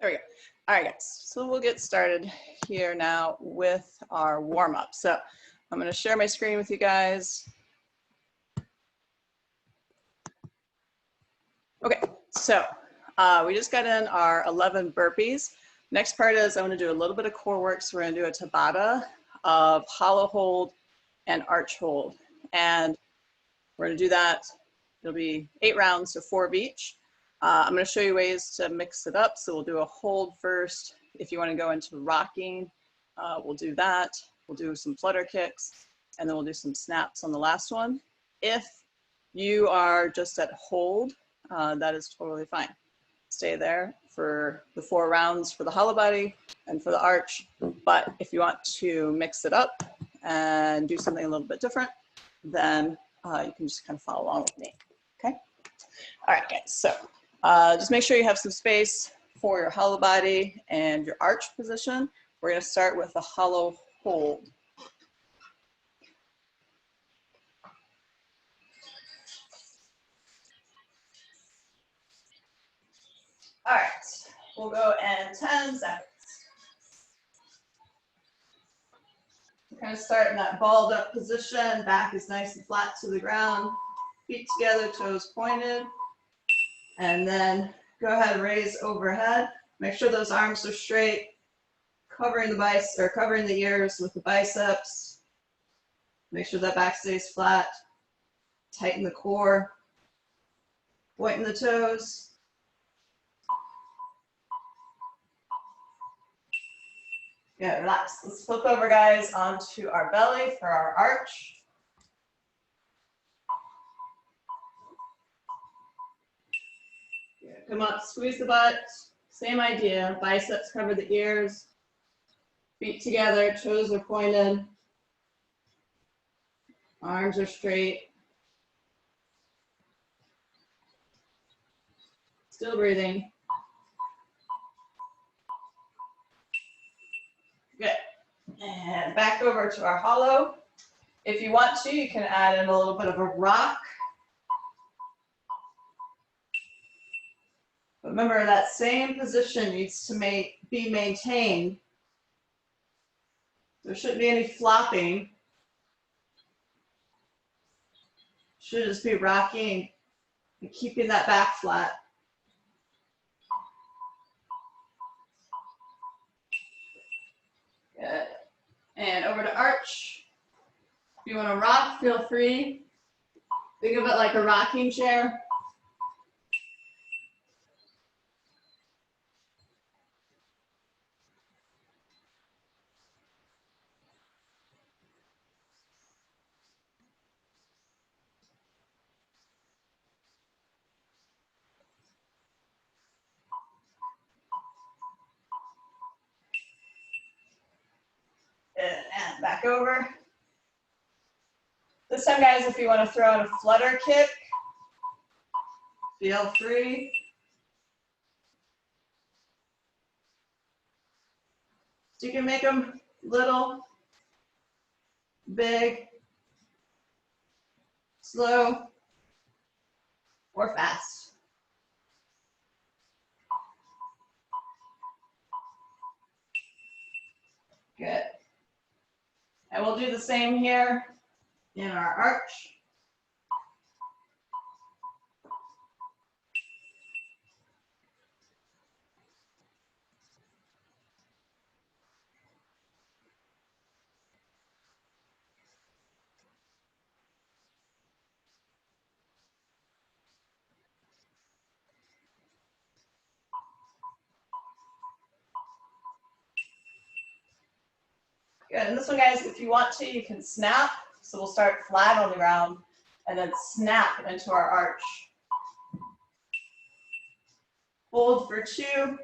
There we go. All right, guys. So we'll get started here now with our warm up. So I'm going to share my screen with you guys. Okay, so we just got in our 11 burpees. Next part is I want to do a little bit of core work. So we're going to do a Tabata of hollow hold and arch hold. And we're going to do that. It'll be 8 rounds, so 4 of each. I'm going to show you ways to mix it up. So we'll do a hold first. If you want to go into rocking, we'll do that. We'll do some flutter kicks, and then we'll do some snaps on the last one. If you are just at hold, that is totally fine. Stay there for the 4 rounds for the hollow body and for the arch. But if you want to mix it up and do something a little bit different, then you can just kind of follow along with me. Okay? All right, guys. So just make sure you have some space for your hollow body and your arch position. We're going to start with a hollow hold. All right, we'll go in 10 seconds. We're kind of start in that balled up position. Back is nice and flat to the ground. Feet together, toes pointed. And then go ahead and raise overhead. Make sure those arms are straight, covering the biceps or covering the ears with the biceps. Make sure that back stays flat. Tighten the core. Pointing the toes. Good, relax. Let's flip over, guys, onto our belly for our arch. Good. Come up, squeeze the butt. Same idea. Biceps cover the ears. Feet together, toes are pointed. Arms are straight. Still breathing. Good. And back over to our hollow. If you want to, you can add in a little bit of a rock. But remember, that same position needs to be maintained. There shouldn't be any flopping. Should just be rocking and keeping that back flat. Good. And over to arch. If you want to rock, feel free. Think of it like a rocking chair. And back over. This time, guys, if you want to throw in a flutter kick, feel free. So you can make them little, big, slow, or fast. Good. And we'll do the same here in our arch. Good, and this one, guys, if you want to, you can snap. So we'll start flat on the ground and then snap into our arch. Hold for 2,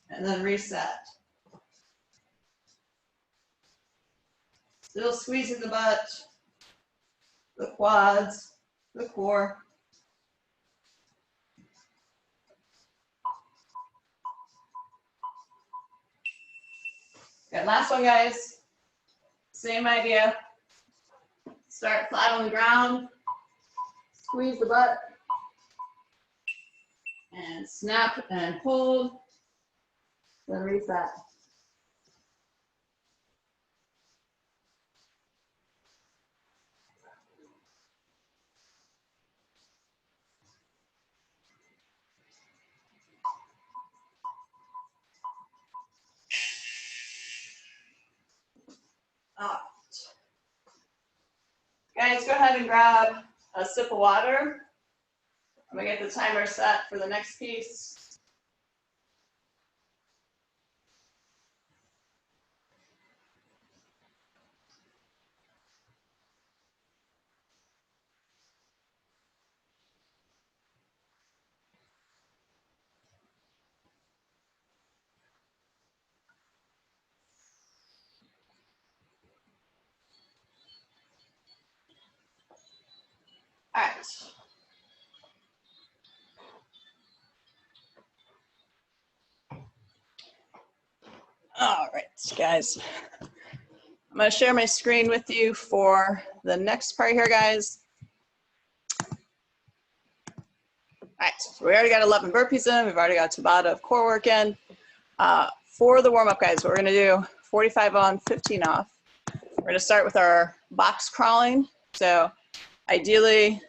and then reset. Still squeezing the butt, the quads, the core. Good, last one, guys. Same idea. Start flat on the ground, squeeze the butt, and snap and hold, Then reset. All right. Guys, go ahead and grab a sip of water. I'm gonna get the timer set for the next piece. All right. All right, guys. I'm gonna share my screen with you for the next part here, guys. All right, so we already got 11 burpees in. We've already got Tabata of core work in. For the warm-up, guys, what we're gonna do, 45 on, 15 off. We're gonna start with our box crawling. So ideally,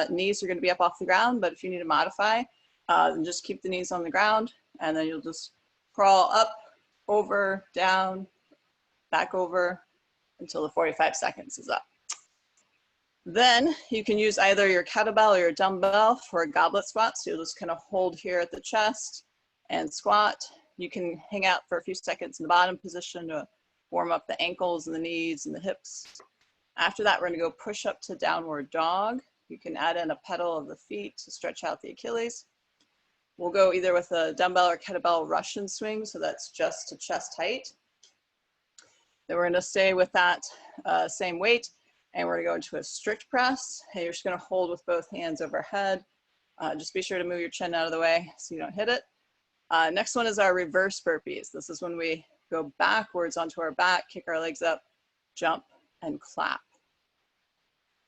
knees are gonna be up off the ground, but if you need to modify, then just keep the knees on the ground, and then you'll just crawl up, over, down, back over, until the 45 seconds is up. Then you can use either your kettlebell or your dumbbell for a goblet squat. So you'll just kind of hold here at the chest and squat. You can hang out for a few seconds in the bottom position to warm up the ankles and the knees and the hips. After that, we're gonna go push up to downward dog. You can add in a pedal of the feet to stretch out the Achilles. We'll go either with a dumbbell or kettlebell Russian swing, so that's just to chest height. Then we're gonna stay with that same weight, and we're gonna go into a strict press. And you're just gonna hold with both hands overhead. Just be sure to move your chin out of the way so you don't hit it. Next one is our reverse burpees. This is when we go backwards onto our back, kick our legs up, jump, and clap.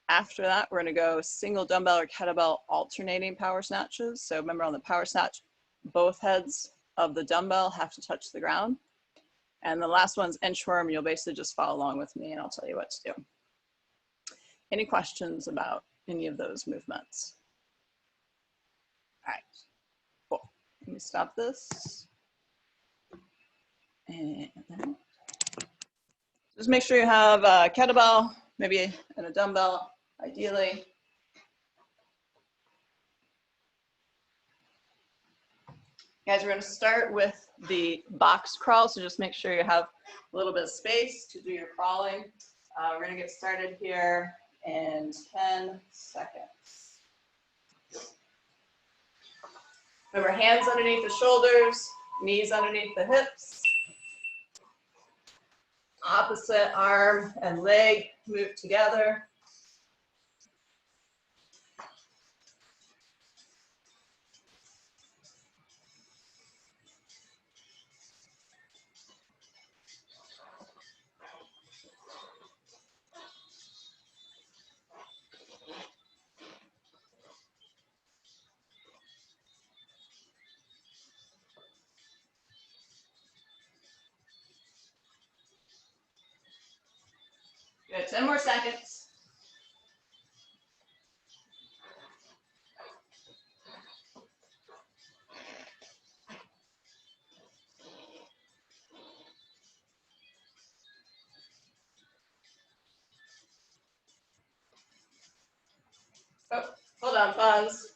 After that, we're gonna go single dumbbell or kettlebell alternating power snatches. So remember, on the power snatch, both heads of the dumbbell have to touch the ground. And the last one's inchworm. You'll basically just follow along with me and I'll tell you what to do. Any questions about any of those movements? All right, cool. Let me stop this. And then just make sure you have a kettlebell, maybe and a dumbbell, ideally. Guys, we're gonna start with the box crawl, so just make sure you have a little bit of space to do your crawling. We're gonna get started here in 10 seconds. Remember, hands underneath the shoulders, knees underneath the hips. Opposite arm and leg move together. Good, 10 more seconds. Oh, hold on, pause.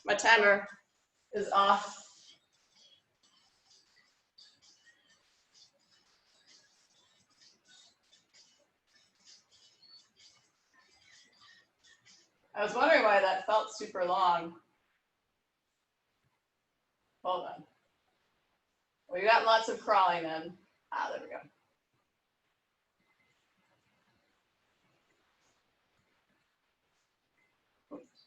My timer is off. I was wondering why that felt super long. Hold on. We got lots of crawling in. Ah, there we go. Oops.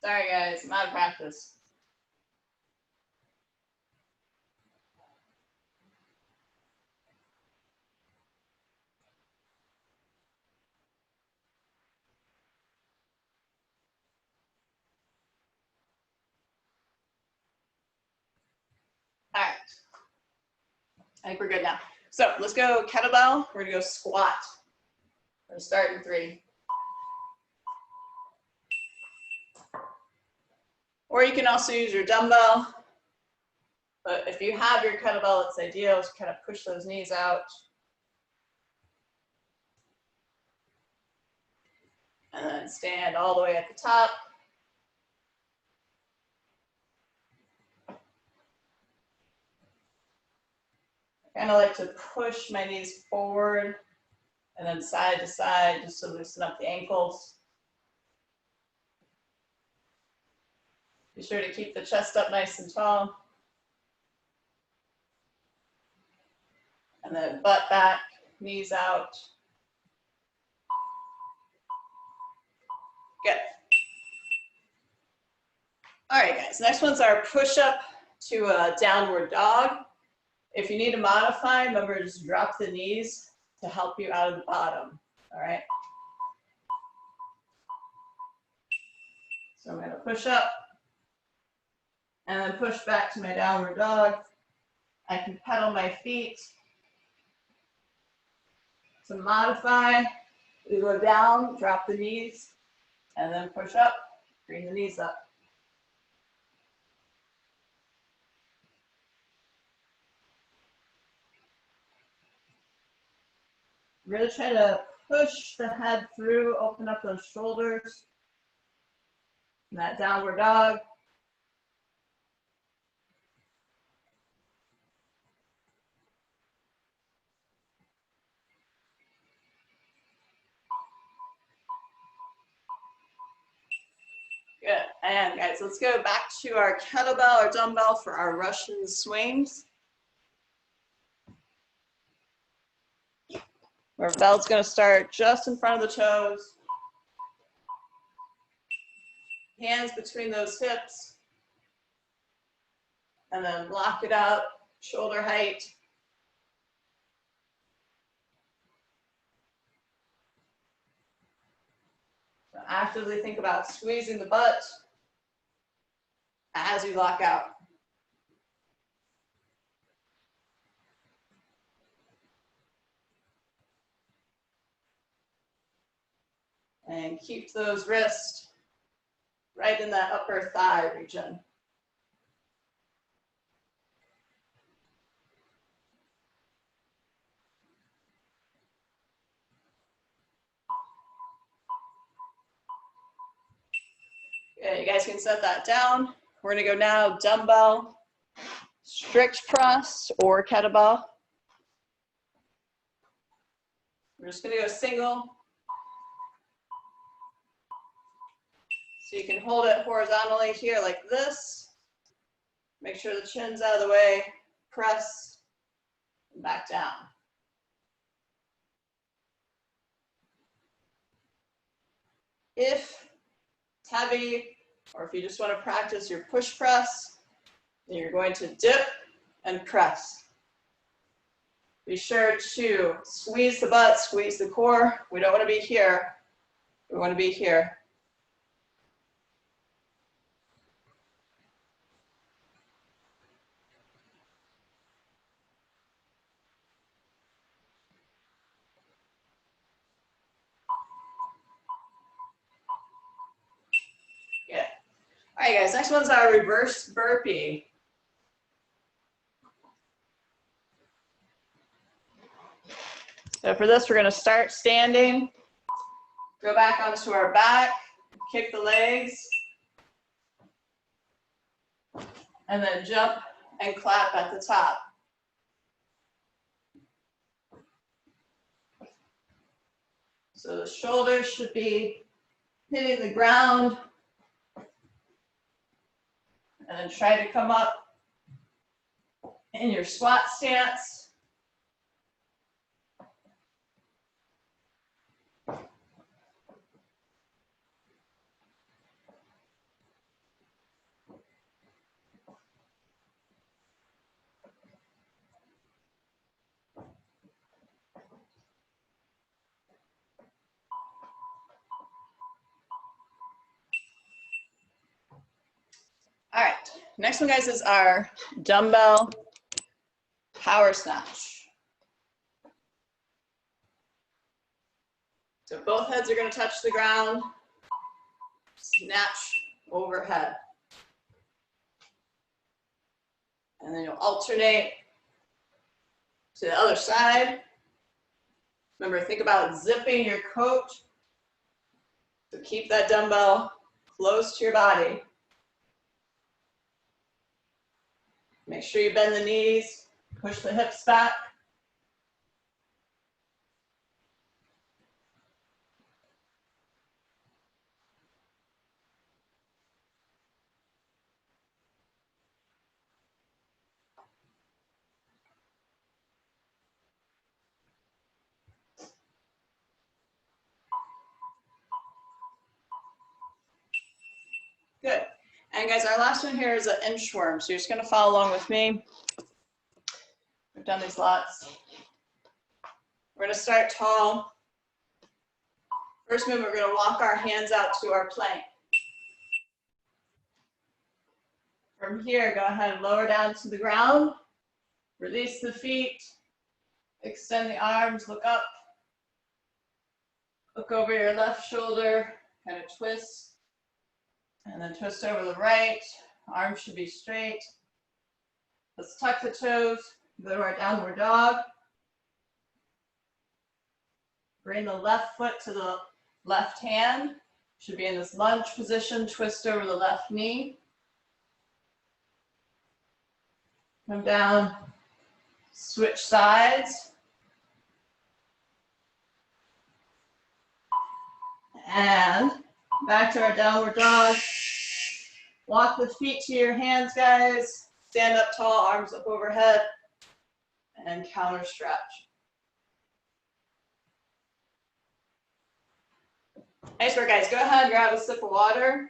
Sorry guys, I'm out of practice. I think we're good now. So let's go kettlebell. We're gonna go squat. We're gonna start in 3. Or you can also use your dumbbell. But if you have your kettlebell, it's ideal to kind of push those knees out. And then stand all the way at the top. I kind of like to push my knees forward and then side to side just to loosen up the ankles. Be sure to keep the chest up nice and tall. And then butt back, knees out. Good. All right, guys, next one's our push-up to a downward dog. If you need to modify, remember to just drop the knees to help you out of the bottom, all right? So I'm gonna push up and then push back to my downward dog. I can pedal my feet. To modify, we go down, drop the knees, and then push up, bring the knees up. Really try to push the head through, open up those shoulders. And that downward dog. Good, and guys, let's go back to our kettlebell or dumbbell for our Russian swings. Our belt's gonna start just in front of the toes. Hands between those hips. And then lock it up, shoulder height. So actively think about squeezing the butt as you lock out. And keep those wrists right in that upper thigh region. Okay, you guys can set that down. We're gonna go now dumbbell, strict press or kettlebell. We're just gonna go single. So you can hold it horizontally here like this. Make sure the chin's out of the way, press, and back down. If it's heavy, or if you just want to practice your push press, then you're going to dip and press. Be sure to squeeze the butt, squeeze the core. We don't want to be here. We want to be here. Yeah. All right, guys, next one's our reverse burpee. So for this, we're going to start standing, go back onto our back, kick the legs, and then jump and clap at the top. So the shoulders should be hitting the ground, and then try to come up in your squat stance. All right, next one, guys, is our dumbbell power snatch. So both heads are going to touch the ground. Snatch overhead. And then you'll alternate to the other side. Remember, think about zipping your coat. So keep that dumbbell close to your body. Make sure you bend the knees, push the hips back. Good. And guys, our last one here is an inchworm. So you're just going to follow along with me. We've done these lots. We're going to start tall. First move, we're going to walk our hands out to our plank. From here, go ahead and lower down to the ground. Release the feet. Extend the arms, look up. Look over your left shoulder, kind of twist. And then twist over the right. Arms should be straight. Let's tuck the toes. Go to our downward dog. Bring the left foot to the left hand. Should be in this lunge position. Twist over the left knee. Come down. Switch sides. And back to our downward dog. Walk the feet to your hands, guys. Stand up tall, arms up overhead, and counter stretch. Nice work, guys. Go ahead, grab a sip of water.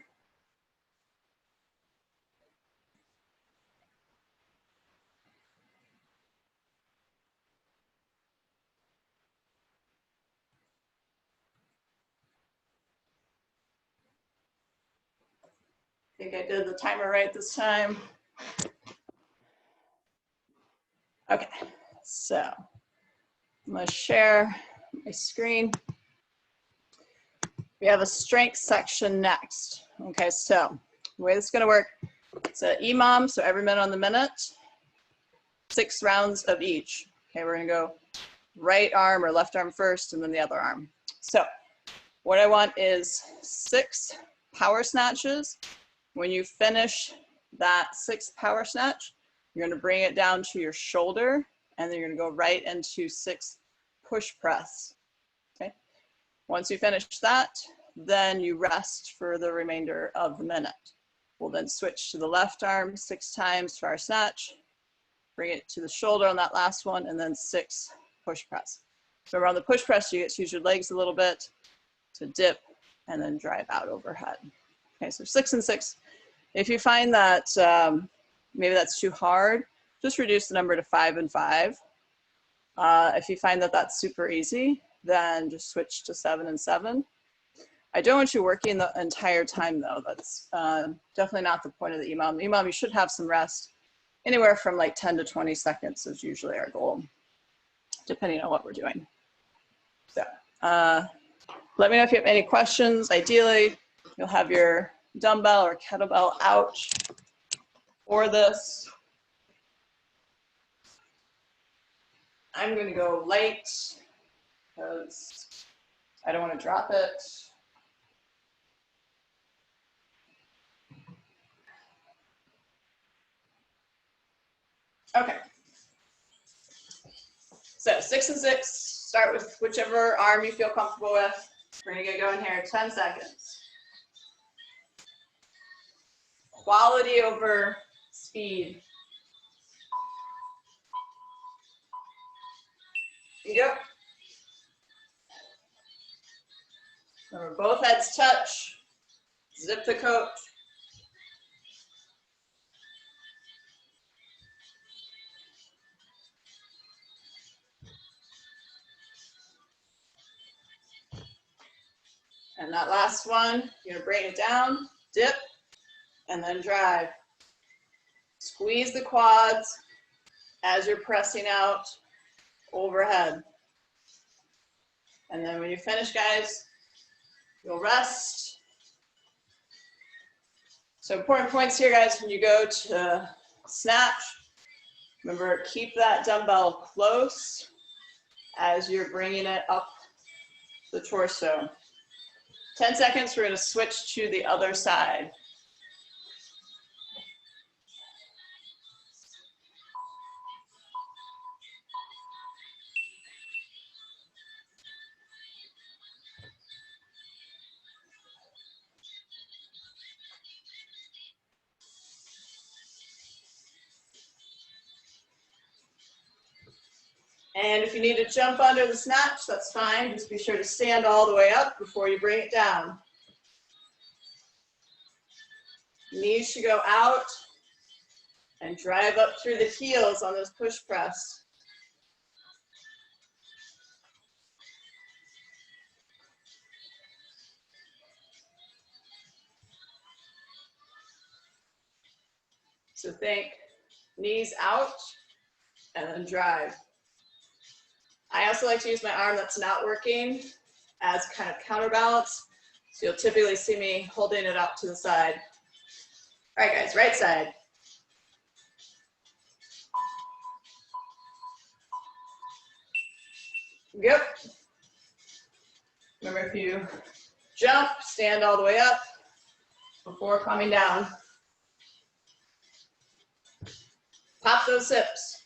I think I did the timer right this time. Okay, so I'm going to share my screen. We have a strength section next. Okay, so the way this is going to work, it's an EMOM, so every minute on the minute, 6 rounds of each. Okay, we're going to go right arm or left arm first and then the other arm. So what I want is 6 power snatches. When you finish that 6th power snatch, you're going to bring it down to your shoulder, and then you're going to go right into 6 push press. Okay. Once you finish that, then you rest for the remainder of the minute. We'll then switch to the left arm 6 times for our snatch, bring it to the shoulder on that last one, and then 6 push press. So around the push press, you get to use your legs a little bit to dip and then drive out overhead. Okay, so 6 and 6. If you find that maybe that's too hard, just reduce the number to 5 and 5. If you find that that's super easy, then just switch to 7 and 7. I don't want you working the entire time though. That's definitely not the point of the EMOM. The EMOM, you should have some rest. Anywhere from like 10 to 20 seconds is usually our goal, depending on what we're doing. So let me know if you have any questions. Ideally, you'll have your dumbbell or kettlebell out for this. I'm going to go light because I don't want to drop it. Okay. So 6 and 6, start with whichever arm you feel comfortable with. We're going to get going here, 10 seconds. Quality over speed. Here you go. Remember, both heads touch. Zip the coat. And that last one, you're gonna bring it down, dip, and then drive. Squeeze the quads. as you're pressing out overhead. And then when you finish, guys, you'll rest. So important points here, guys, when you go to snatch, remember, keep that dumbbell close as you're bringing it up the torso. 10 seconds, we're gonna switch to the other side. And if you need to jump under the snatch, that's fine. Just be sure to stand all the way up before you bring it down. Knees should go out and drive up through the heels on this push press. So think knees out and then drive. I also like to use my arm that's not working as kind of counterbalance. So you'll typically see me holding it out to the side. All right, guys, right side. Yep. Remember, if you jump, stand all the way up before coming down. Pop those hips.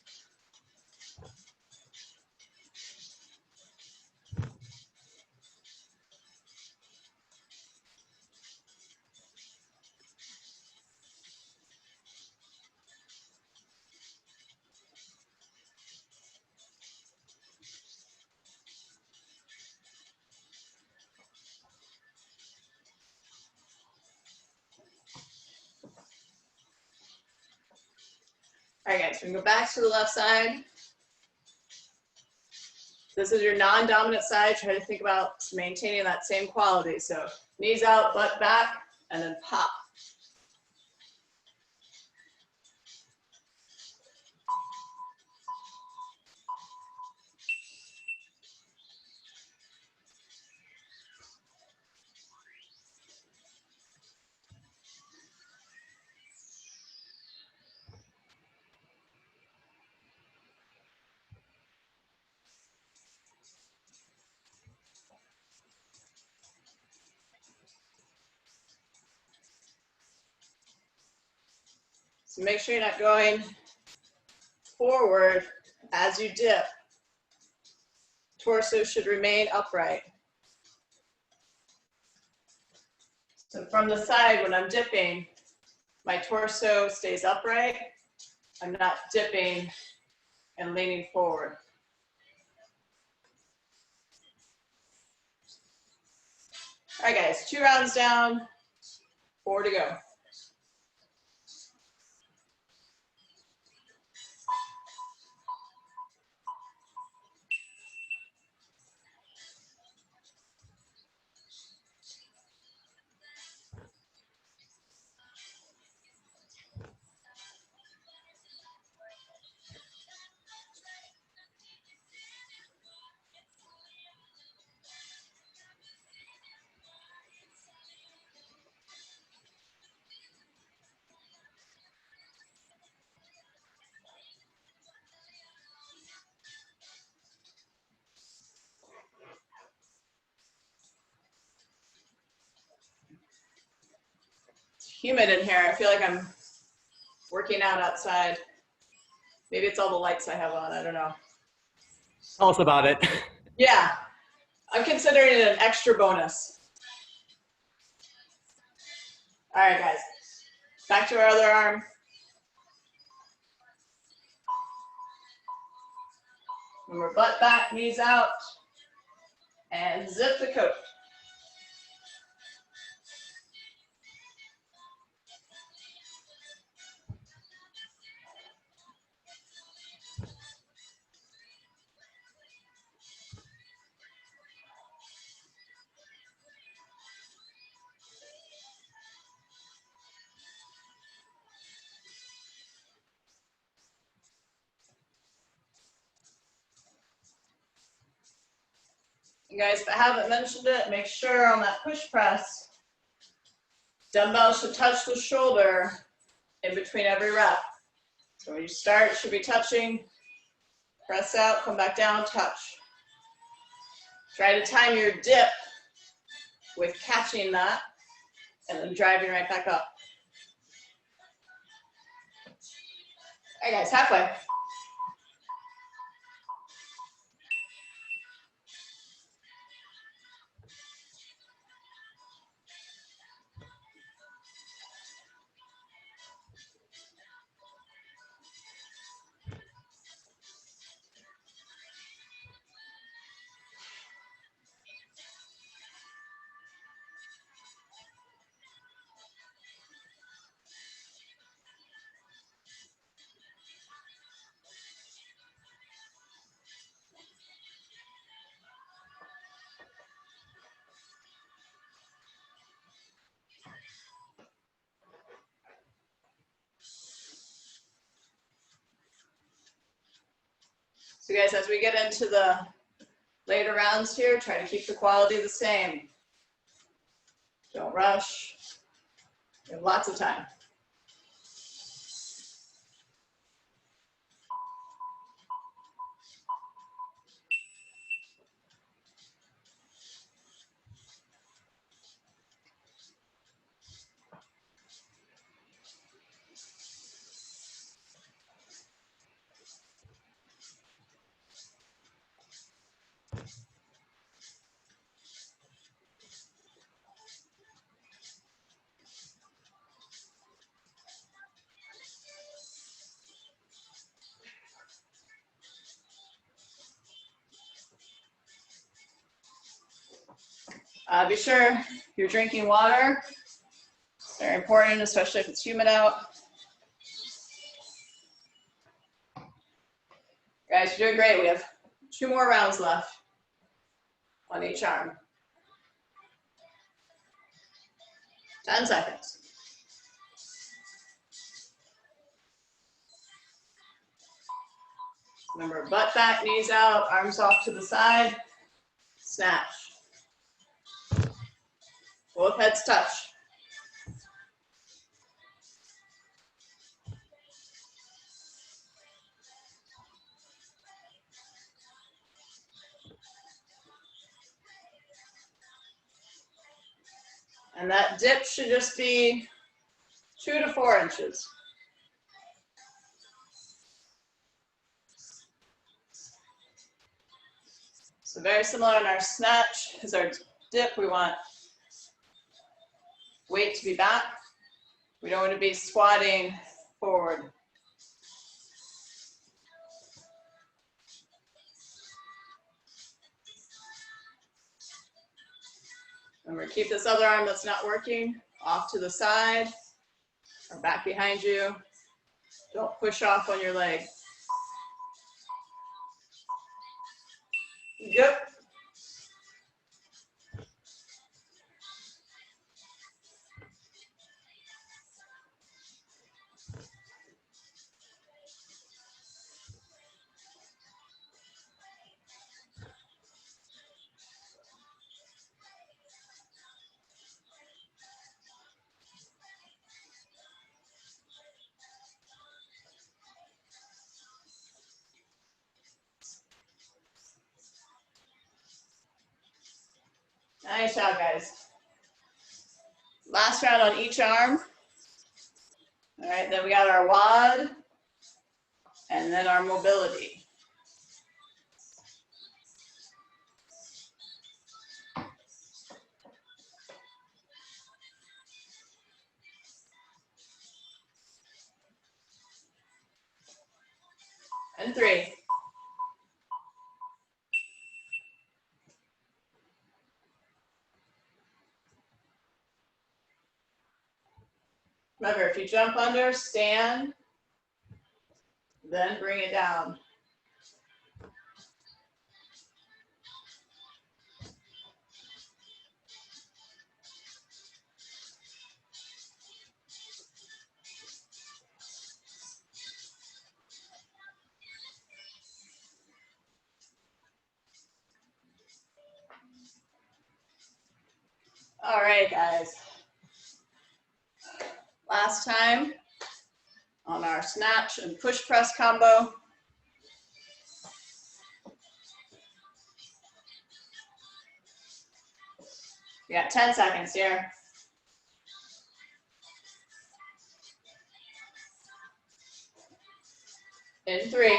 All right, guys, we can go back to the left side. This is your non-dominant side. Try to think about maintaining that same quality. So knees out, butt back, and then pop. So make sure you're not going forward as you dip. Torso should remain upright. So from the side, when I'm dipping, my torso stays upright. I'm not dipping and leaning forward. All right, guys, 2 rounds down, 4 to go. Humid in here. I feel like I'm working out outside. Maybe it's all the lights I have on. I don't know. Tell us about it. Yeah, I'm considering it an extra bonus. All right, guys. Back to our other arm. Remember, butt back, knees out, and zip the coat. You guys, if I haven't mentioned it, make sure on that push press, dumbbell should touch the shoulder in between every rep. So when you start, it should be touching, press out, come back down, touch. Try to time your dip with catching that and then driving right back up. All right, guys, halfway. So guys, as we get into the later rounds here, try to keep the quality the same. Don't rush. We have lots of time. Be sure you're drinking water. It's very important, especially if it's humid out. Guys, you're doing great. We have 2 more rounds left on each arm. 10 seconds. Remember, butt back, knees out, arms off to the side. Snatch. Both heads touch. And that dip should just be 2 to 4 inches. So very similar in our snatch as our dip. We want weight to be back. We don't want to be squatting forward. Remember, keep this other arm that's not working off to the side or back behind you. Don't push off on your leg. Yep. Nice job, guys. Last round on each arm. All right, then we got our WOD and then our mobility. And 3. Remember, if you jump under, stand, then bring it down. All right, guys. Last time on our snatch and push press combo. We got 10 seconds here. In 3.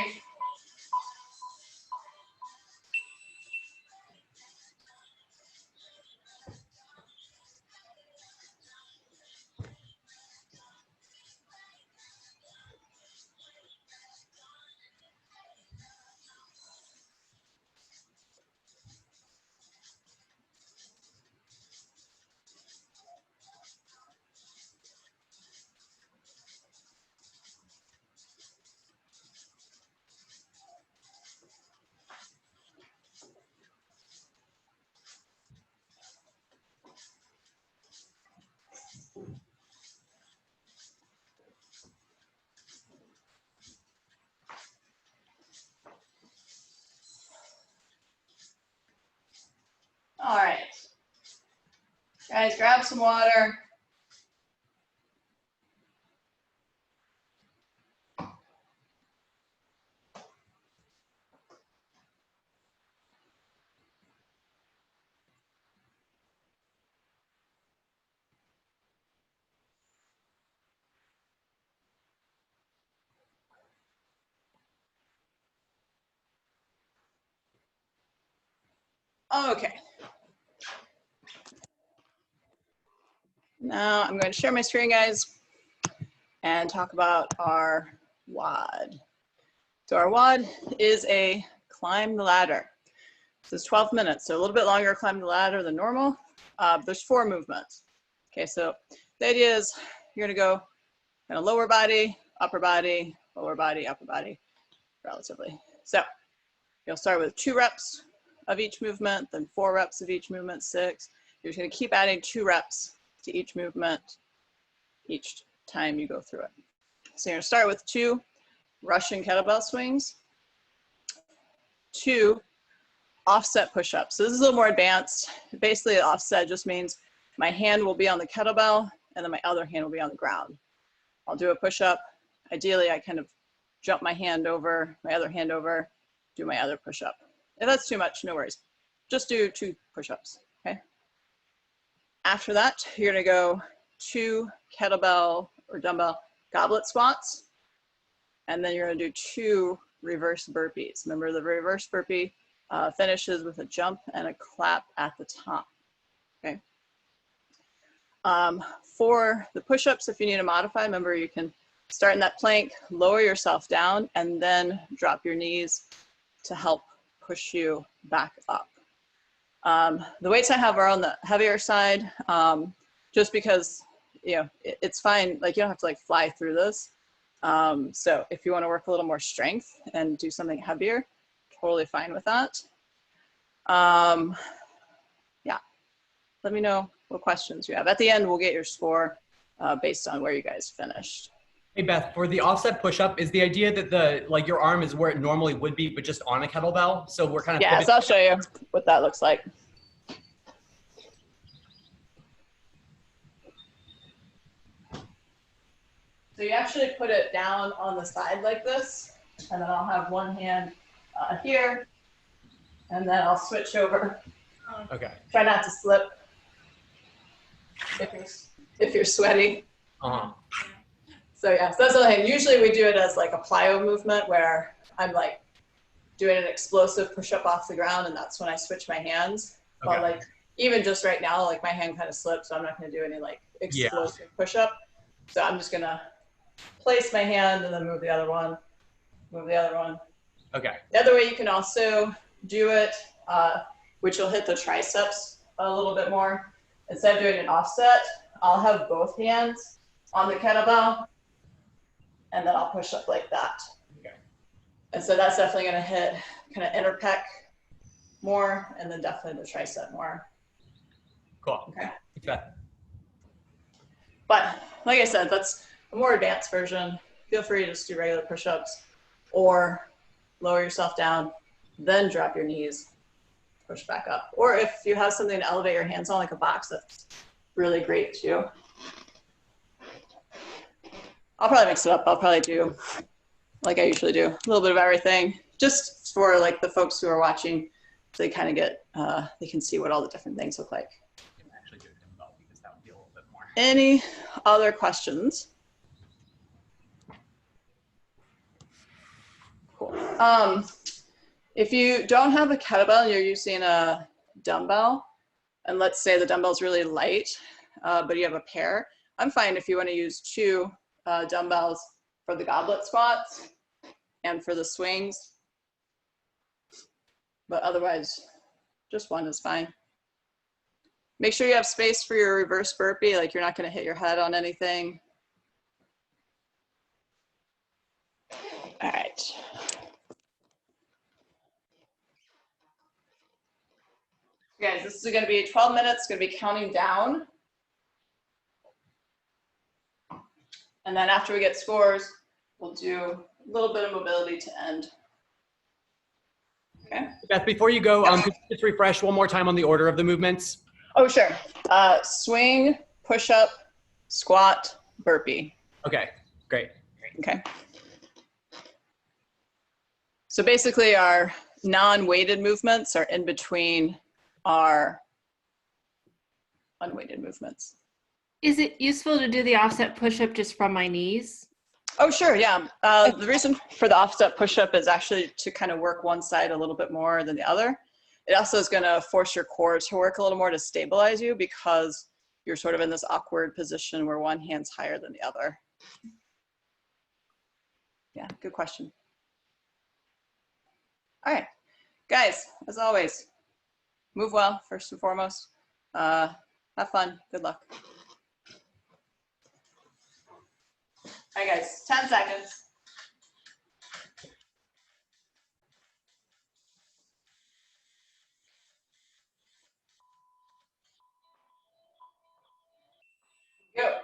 All right. Guys, grab some water. Okay. Now I'm going to share my screen, guys, and talk about our WOD. So our WOD is a climb the ladder. This is 12 minutes, so a little bit longer climb the ladder than normal. There's 4 movements. Okay, so the idea is you're going to go kind of lower body, upper body, lower body, upper body, relatively. So you'll start with 2 reps of each movement, then 4 reps of each movement, 6. You're just going to keep adding 2 reps to each movement each time you go through it. So you're going to start with 2 Russian kettlebell swings, 2 offset push-ups. So this is a little more advanced. Basically, offset just means my hand will be on the kettlebell and then my other hand will be on the ground. I'll do a push-up. Ideally, I kind of jump my hand over, my other hand over, do my other push-up. If that's too much, no worries. Just do 2 push-ups, okay? After that, you're gonna go 2 kettlebell or dumbbell goblet squats, and then you're gonna do 2 reverse burpees. Remember, the reverse burpee finishes with a jump and a clap at the top, okay? For the push-ups, if you need to modify, remember you can start in that plank, lower yourself down, and then drop your knees to help push you back up. The weights I have are on the heavier side, just because, you know, it's fine. Like, you don't have to like fly through this. So if you want to work a little more strength and do something heavier, totally fine with that. Yeah, let me know what questions you have. At the end, we'll get your score based on where you guys finished. Hey Beth, for the offset push-up, is the idea that like your arm is where it normally would be, but just on a kettlebell? So we're kind of— Yeah, so I'll show you what that looks like. So you actually put it down on the side like this, and then I'll have one hand here, and then I'll switch over. Okay. Try not to slip if you're sweaty. Uh-huh. So yeah, so that's the thing. Usually we do it as like a plyo movement where I'm like doing an explosive push-up off the ground, and that's when I switch my hands. Okay. But like even just right now, like my hand kind of slipped, so I'm not going to do any like explosive push-up. So I'm just going to place my hand and then move the other one, move the other one. Okay. The other way you can also do it, which will hit the triceps a little bit more. Instead of doing an offset, I'll have both hands on the kettlebell, and then I'll push up like that. Okay. And so that's definitely going to hit kind of inner pec more, and then definitely the tricep more. Cool. Okay. Okay. But like I said, that's a more advanced version. Feel free to just do regular push-ups or lower yourself down, then drop your knees push back up. Or if you have something to elevate your hands on, like a box, that's really great too. I'll probably mix it up. I'll probably do, like I usually do, a little bit of everything, just for like the folks who are watching, so they kind of get, they can see what all the different things look like. Actually do a dumbbell because that would be a little bit more. Any other questions? Cool. If you don't have a kettlebell and you're using a dumbbell, and let's say the dumbbell's really light, but you have a pair, I'm fine if you want to use two dumbbells for the goblet squats and for the swings, but otherwise just one is fine. Make sure you have space for your reverse burpee, like you're not going to hit your head on anything. All right. Guys, this is going to be 12 minutes, going to be counting down. And then after we get scores, we'll do a little bit of mobility to end. Okay. Beth, before you go, could you just refresh one more time on the order of the movements? Oh, sure. Swing, push-up, squat, burpee. Okay, great. Okay. So basically our non-weighted movements are in between our unweighted movements. Is it useful to do the offset push-up just from my knees? Oh, sure, yeah. The reason for the offset push-up is actually to kind of work one side a little bit more than the other. It also is going to force your core to work a little more to stabilize you because you're sort of in this awkward position where one hand's higher than the other. Yeah, good question. All right, guys, as always, move well, first and foremost. Have fun, good luck. All right, guys, 10 seconds. Go.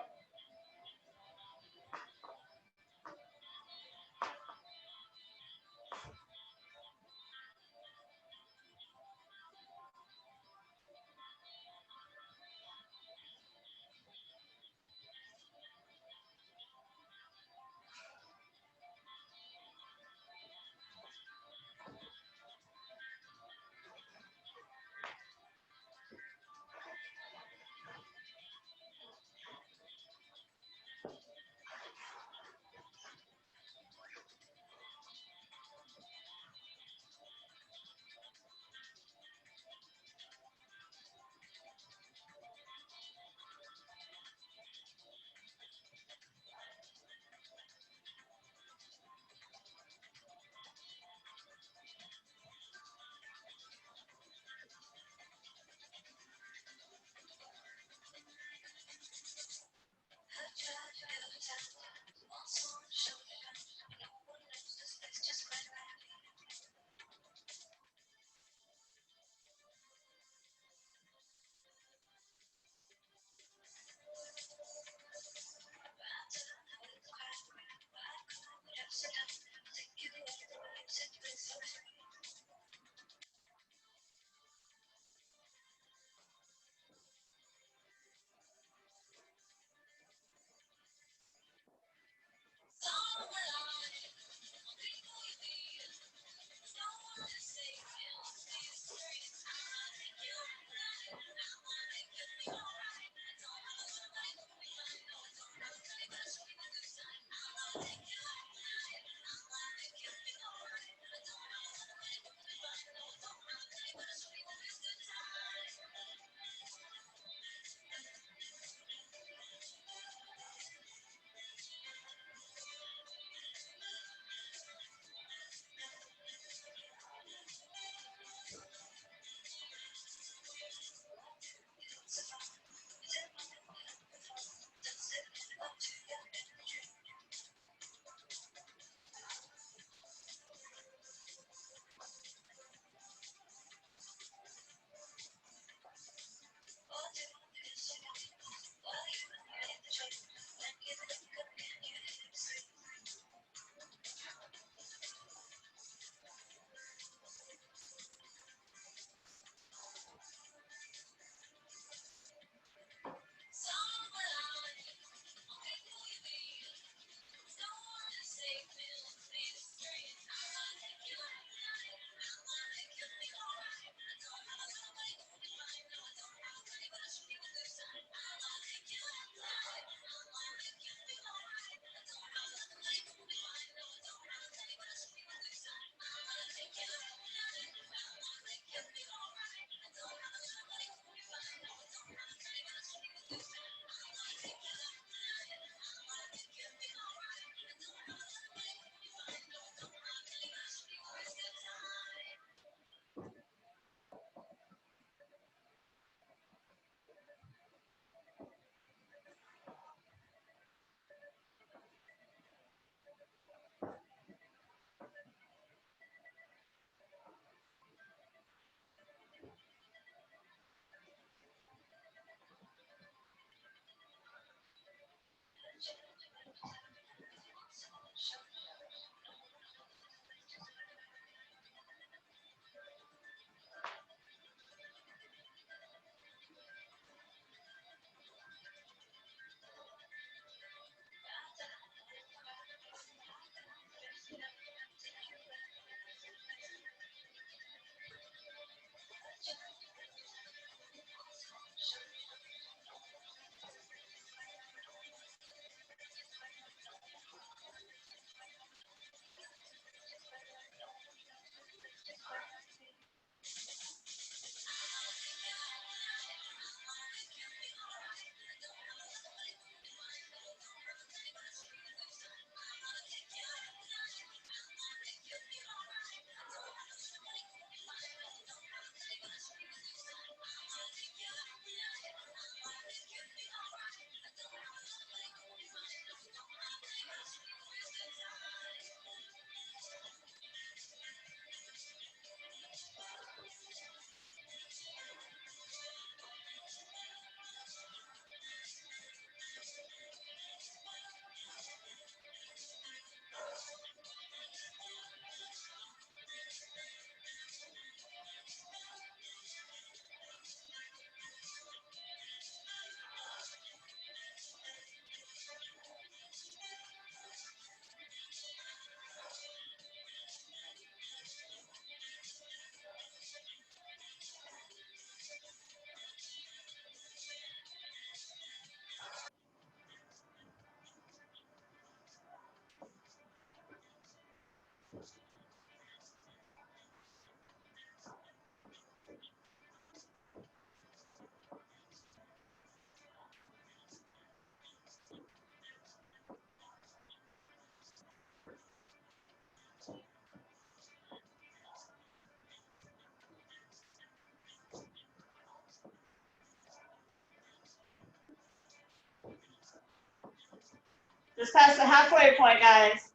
Just past the halfway point, guys.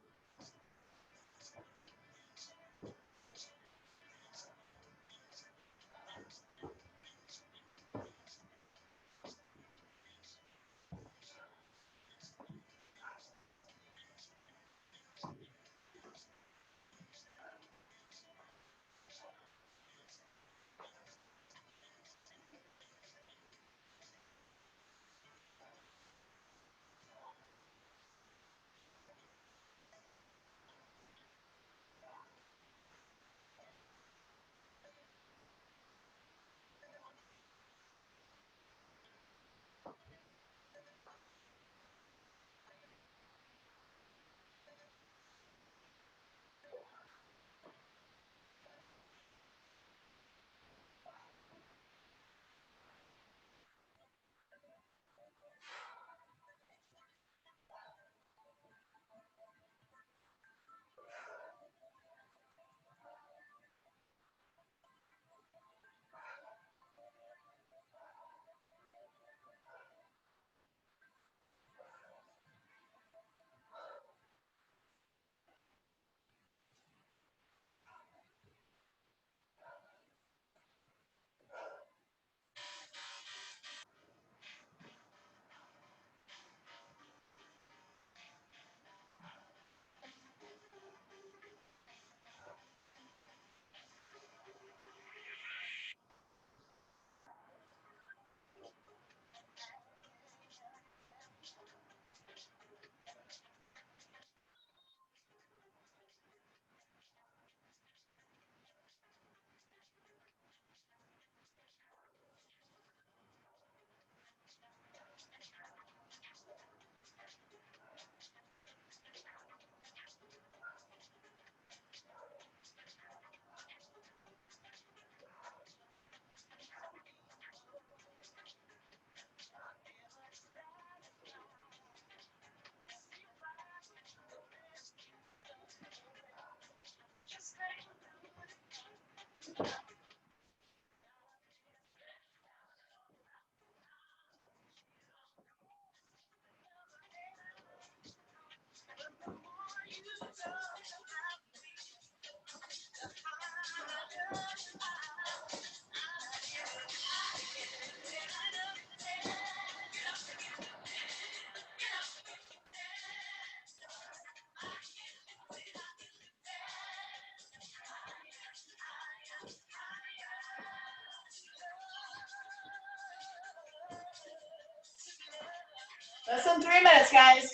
Less than 3 minutes, guys.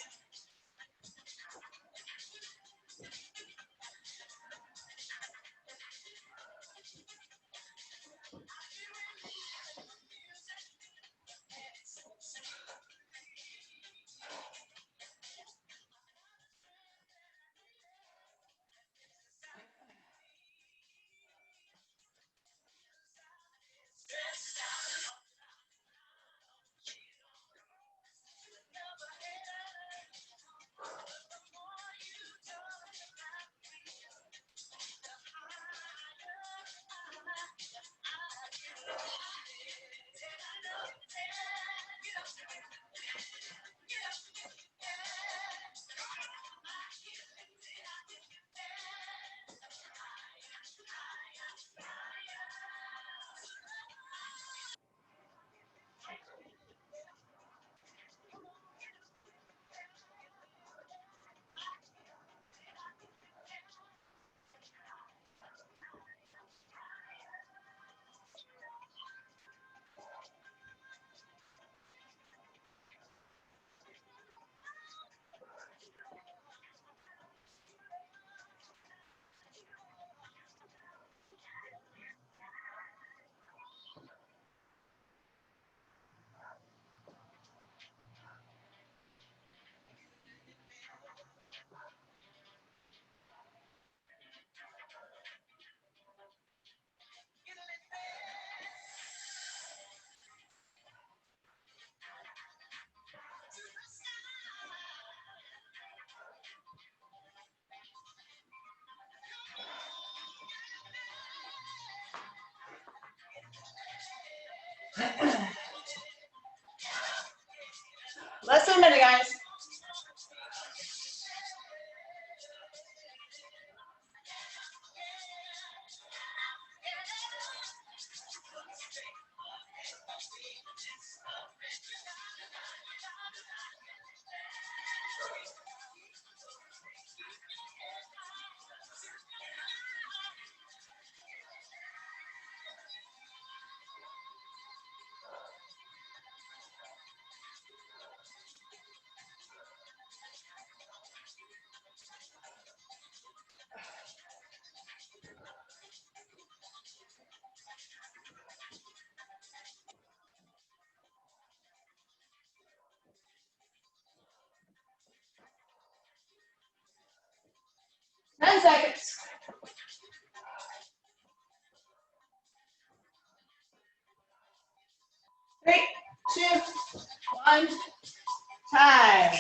Less than a minute, guys. 10 seconds. 3, 2, 1, time.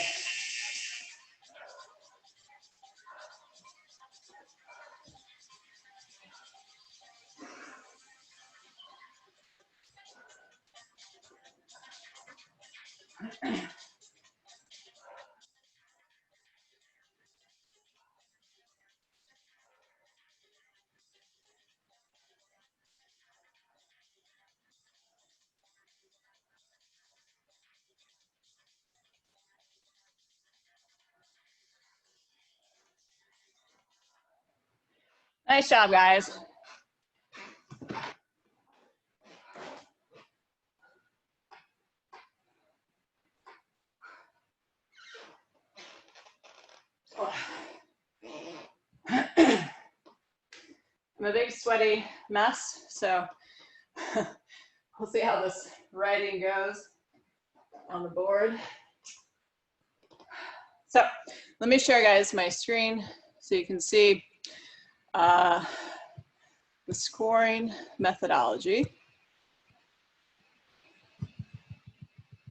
Nice job, guys. I'm a big sweaty mess, so we'll see how this writing goes on the board. So let me share, guys, my screen so you can see the scoring methodology.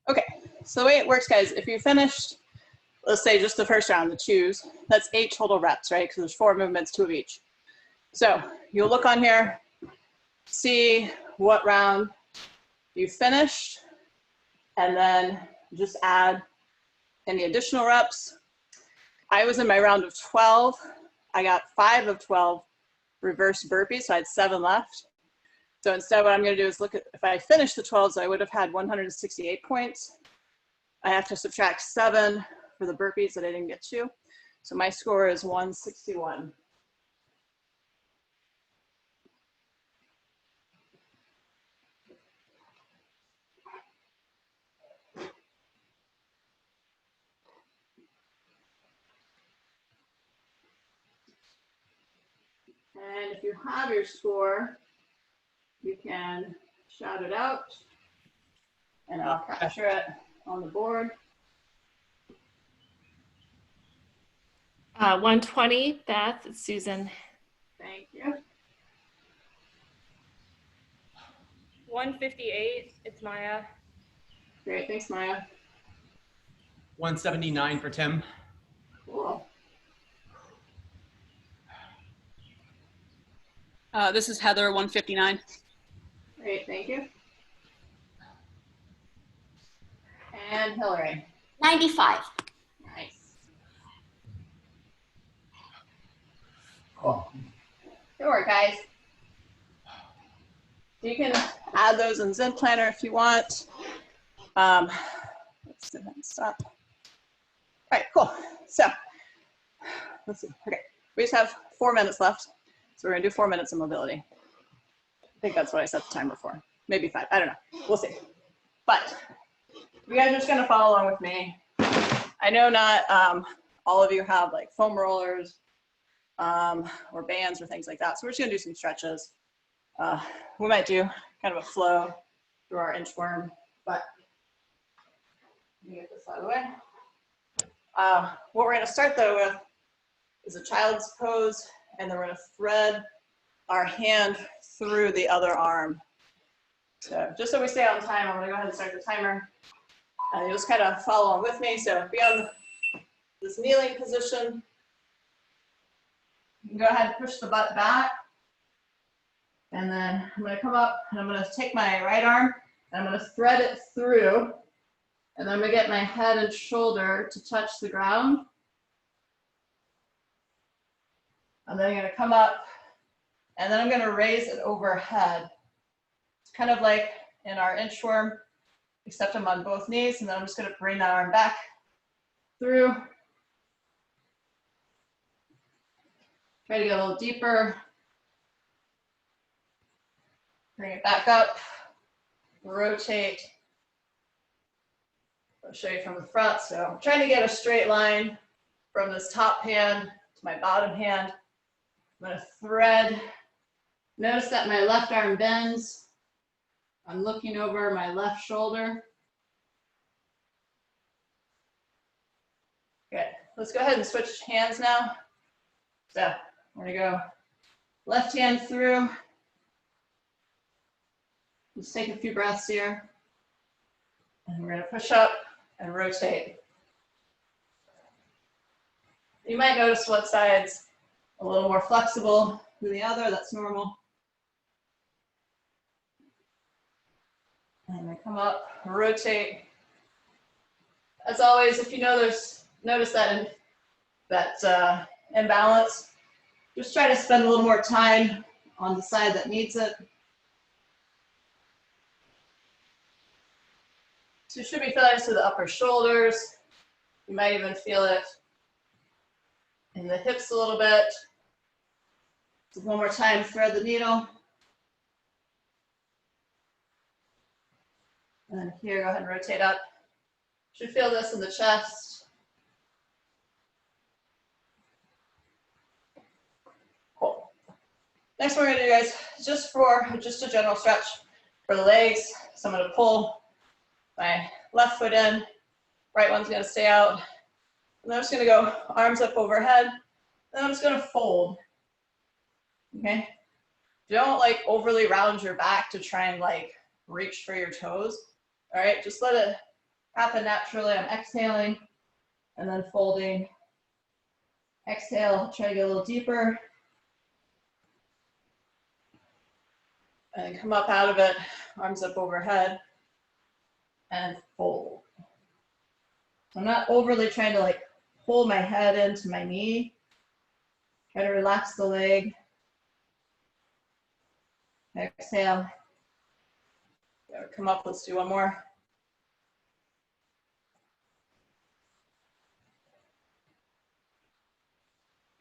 Okay, so the way it works, guys, if you finished, let's say just the first round, the twos, that's 8 total reps, right? Because there's 4 movements, 2 of each. So you'll look on here, see what round you finished, and then just add any additional reps. I was in my round of 12. I got 5 of 12 reverse burpees, so I had 7 left. So instead what I'm gonna do is look at, if I finished the 12s, I would have had 168 points. I have to subtract 7 for the burpees that I didn't get to. So my score is 161. And if you have your score, you can shout it out and I'll capture it on the board. 120, Beth, it's Susan. Thank you. 158, it's Maya. Great, thanks, Maya. 179 for Tim. Cool. This is Heather, 159. Great, thank you. And Hillary. 95. Nice. Cool. Good work, guys. So you can add those in Zen Planner if you want. Let's do that and stop. All right, cool. So let's see. Okay, we just have 4 minutes left. So we're gonna do 4 minutes of mobility. I think that's what I set the timer for. Maybe 5, I don't know, we'll see. But you guys are just gonna follow along with me. I know not all of you have like foam rollers or bands or things like that. So we're just gonna do some stretches. We might do kind of a flow through our inchworm, but let me get this out of the way. What we're gonna start though with is a child's pose, and then we're gonna thread our hand through the other arm. So just so we stay on time, I'm gonna go ahead and start the timer. You just kind of follow along with me. So be on this kneeling position. You can go ahead and push the butt back. And then I'm gonna come up and I'm gonna take my right arm and I'm gonna thread it through. And then I'm gonna get my head and shoulder to touch the ground. And then I'm gonna come up and then I'm gonna raise it overhead. It's kind of like in our inchworm, except I'm on both knees, and then I'm just gonna bring that arm back through. Try to get a little deeper. Bring it back up, rotate. I'll show you from the front. So I'm trying to get a straight line from this top hand to my bottom hand. I'm gonna thread. Notice that my left arm bends. I'm looking over my left shoulder. Good. Let's go ahead and switch hands now. So We're gonna go left hand through. Just take a few breaths here. And we're gonna push up and rotate. You might notice one side's a little more flexible than the other, that's normal. And then come up, rotate. As always, if you notice that imbalance, just try to spend a little more time on the side that needs it. So you should be feeling this through the upper shoulders. You might even feel it in the hips a little bit. So one more time, thread the needle. And then here, go ahead and rotate up. Should feel this in the chest. Cool. Next one we're gonna do, guys, just a general stretch for the legs. So I'm gonna pull my left foot in, right one's gonna stay out. And then I'm just gonna go arms up overhead. Then I'm just gonna fold, okay? Don't like overly round your back to try and like reach for your toes. All right, just let it happen naturally. I'm exhaling and then folding. Exhale, try to get a little deeper. And come up out of it, arms up overhead, and fold. I'm not overly trying to like pull my head into my knee. Try to relax the leg. Exhale. Come up, let's do one more.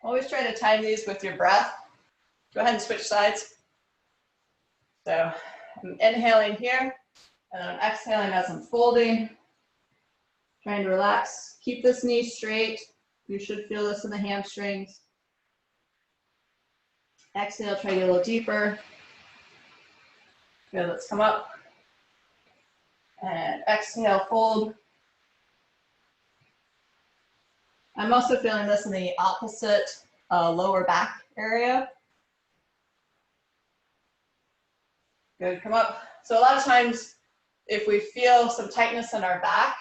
Always try to time these with your breath. Go ahead and switch sides. So I'm inhaling here, and then I'm exhaling as I'm folding. Trying to relax. Keep this knee straight. You should feel this in the hamstrings. Exhale, try to get a little deeper. Good, let's come up. And exhale, fold. I'm also feeling this in the opposite lower back area. Good, come up. So a lot of times, if we feel some tightness in our back,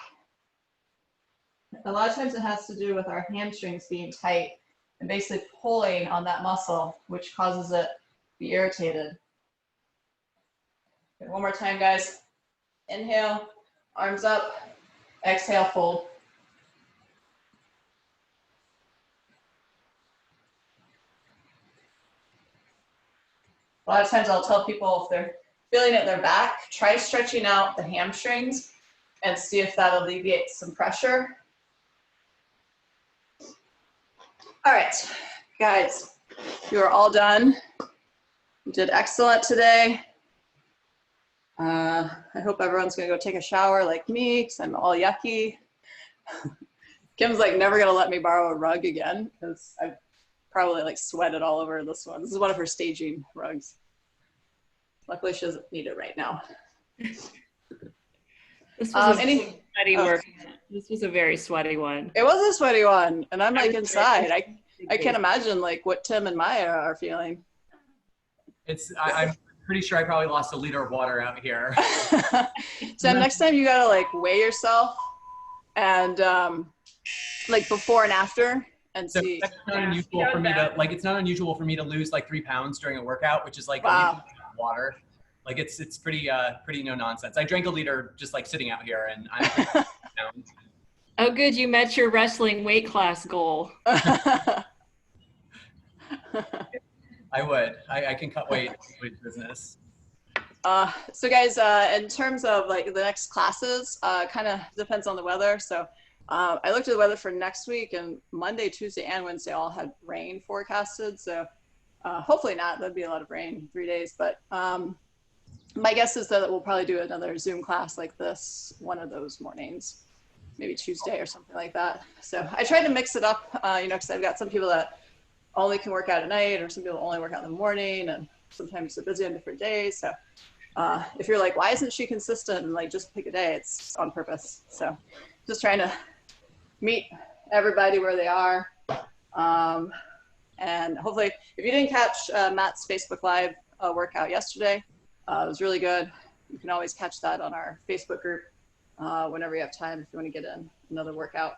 a lot of times it has to do with our hamstrings being tight and basically pulling on that muscle, which causes it to be irritated. Good, one more time, guys. Inhale, arms up, exhale, fold. A lot of times I'll tell people if they're feeling it in their back, try stretching out the hamstrings and see if that alleviates some pressure. All right, guys, you are all done. You did excellent today. I hope everyone's gonna go take a shower like me because I'm all yucky. Kim's like never gonna let me borrow a rug again because I've probably like sweated all over this one. This is one of her staging rugs. Luckily she doesn't need it right now. This was a sweaty work. This was a very sweaty one. It was a sweaty one, and I'm like inside. I can't imagine like what Tim and Maya are feeling. I'm pretty sure I probably lost a liter of water out here. So next time you gotta like weigh yourself and like before and after and so see. It's not unusual for me to it's not unusual for me to lose like 3 pounds during a workout, which is like wow. a liter of water. Like it's pretty no nonsense. I drank a liter just like sitting out here, and I'm Oh, good, you met your wrestling weight class goal. I would. I can cut weight with business. So guys, in terms of like the next classes, kind of depends on the weather. So I looked at the weather for next week, and Monday, Tuesday, and Wednesday all had rain forecasted. So hopefully not. That'd be a lot of rain, 3 days. But my guess is that we'll probably do another Zoom class like this one of those mornings, maybe Tuesday or something like that. So I tried to mix it up, you know, because I've got some people that only can work out at night, or some people only work out in the morning, and sometimes they're busy on different days. So if you're like, why isn't she consistent, and like just pick a day, it's on purpose. So just trying to meet everybody where they are. And hopefully, if you didn't catch Matt's Facebook Live workout yesterday, it was really good. You can always catch that on our Facebook group whenever you have time if you want to get in another workout.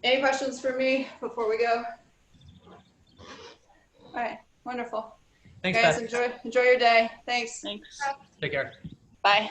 Any questions for me before we go? All right, wonderful. Thanks, guys, Beth. enjoy your day. Thanks. Thanks. Take care. Bye.